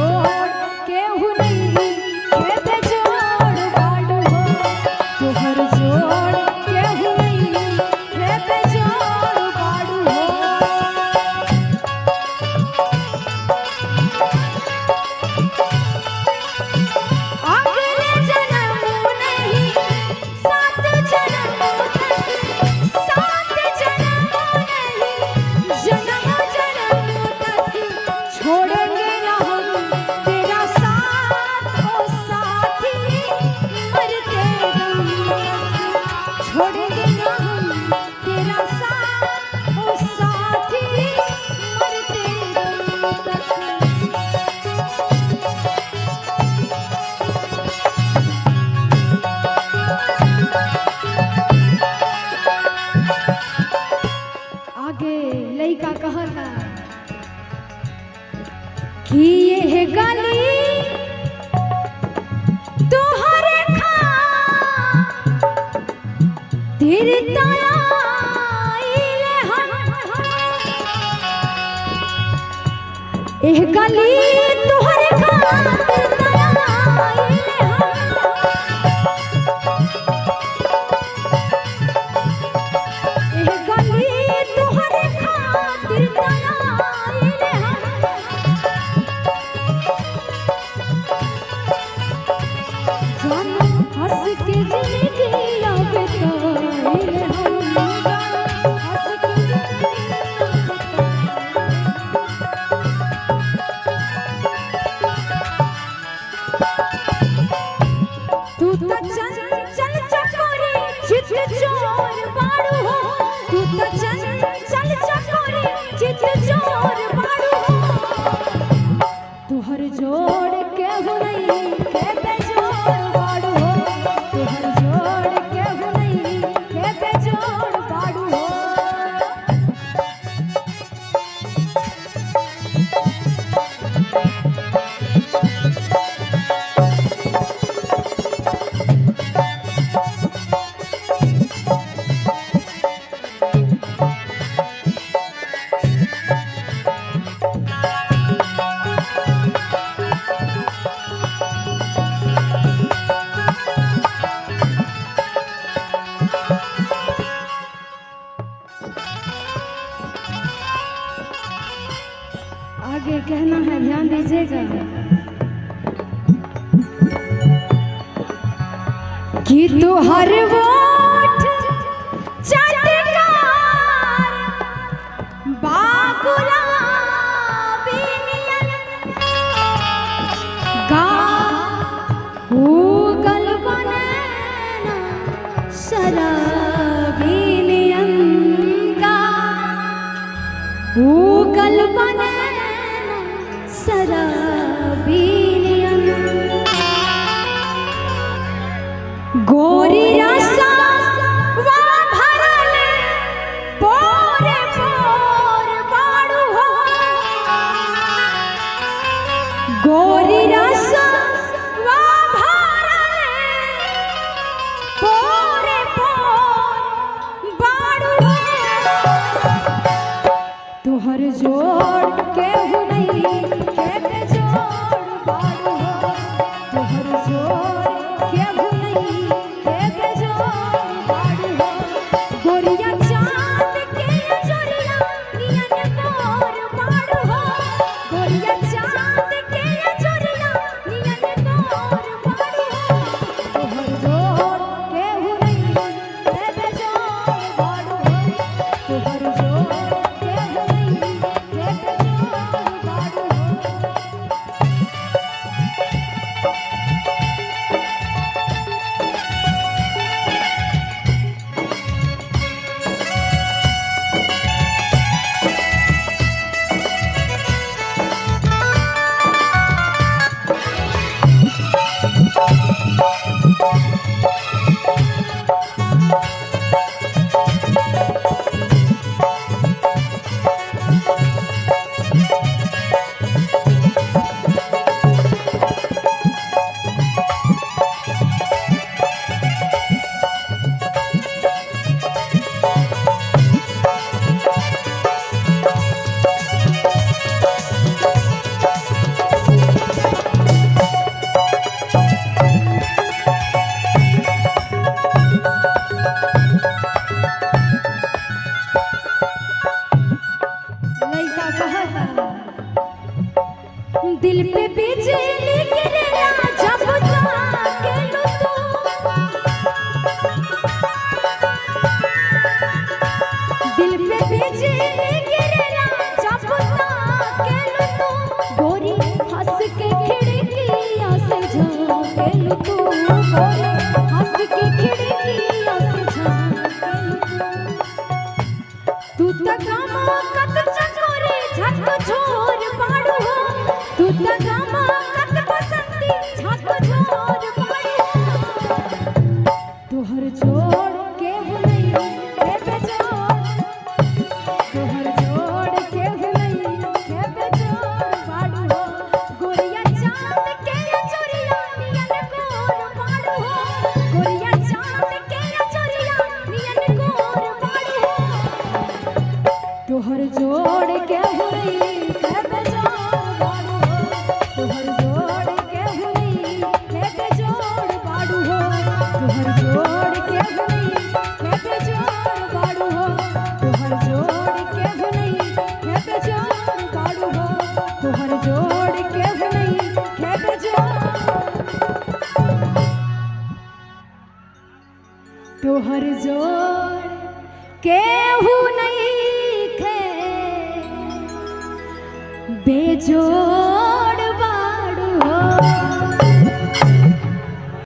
जोड़ केहू नहीं खेत जोड़ बाड़ू हो तोहर जोड़ केहू नहीं खेत जोड़ बाड़ू हो अगले जन्म नहीं सात जन्म तक सात जन्म नहीं जन्म जन्म तक छोड़ेंगे ना हम तेरा साथ ओ साथी मरते दम तक छोड़ेंगे ना हम तेरा साथ ओ साथी मरते दम तक आगे लइका कहता कि ये गली तोहरे खातिर तयाइले हम एह गली तोहरे खातिर तयाइले हम एह गली तोहरे खातिर तयाइले हम जान हंस के जिंदगी बिताइले हम हंस के तू तो चल चल चकोरी चित चोर बाड़ू हो तू तो चल चल चकोरी चित चोर बाड़ू हो तुहर जोड़ केहू नहीं खेते जोड़ बाड़ू हो तुहर जोड़ केहू नहीं खेते जोड़ बाड़ू हो आगे कहना है ध्यान दीजिएगा कि तू हर वोट चटकार बागुलाबी नियन गा गूगल बनेना शराबी नियन गा गूगल बने शराबीनियन गोरी रसा वा भरले पोरे पोर बाड़ू हो गोरी रसा वा भरले पोरे पोर बाड़ू हो तोहर जोड़ केहू नहीं खेते जोड़ बाड़ू हो तोहर जोड़ केहू नहीं खेते जोड़ बाड़ू हो गोरिया चांद के जोरिया नियन गोर बाड़ू हो गोरिया चांद के जोरिया नियन गोर बिजली गिरेला जब ताकेलू तू दिल पे बिजली गिरेला जब ताकेलू तू गोरी हंस के खिड़कियां से झांकेलू तू गोरी हंस के खिड़कियां से झांकेलू तू त गमकत चकोरे झक झोर बाड़ू हो तू त गमकत बसंती झक झोर बाड़ू हो तोहर जोड़ के नहीं के बेजोड़ तोहर जोड़ के नहीं के बेजोड़ बाड़ू हो गोरिया चांद के चोरिया नियन गोर बाड़ू हो गोरिया चांद के चोरिया नियन गोर बाड़ू हो तोहर जोड़ के नहीं के बेजोड़ बाड़ू हो तोहर जोड़ के नहीं के बेजोड़ बाड़ू हो तोहर जोड़ के नहीं के बेजोड़ बाड़ू हो तोहर जोड़ के नहीं के बेजोड़ बाड़ू हो तोहर जोड़ के नहीं के बेजोड़ तोहर जोड़ केहू नहीं खे बेजोड़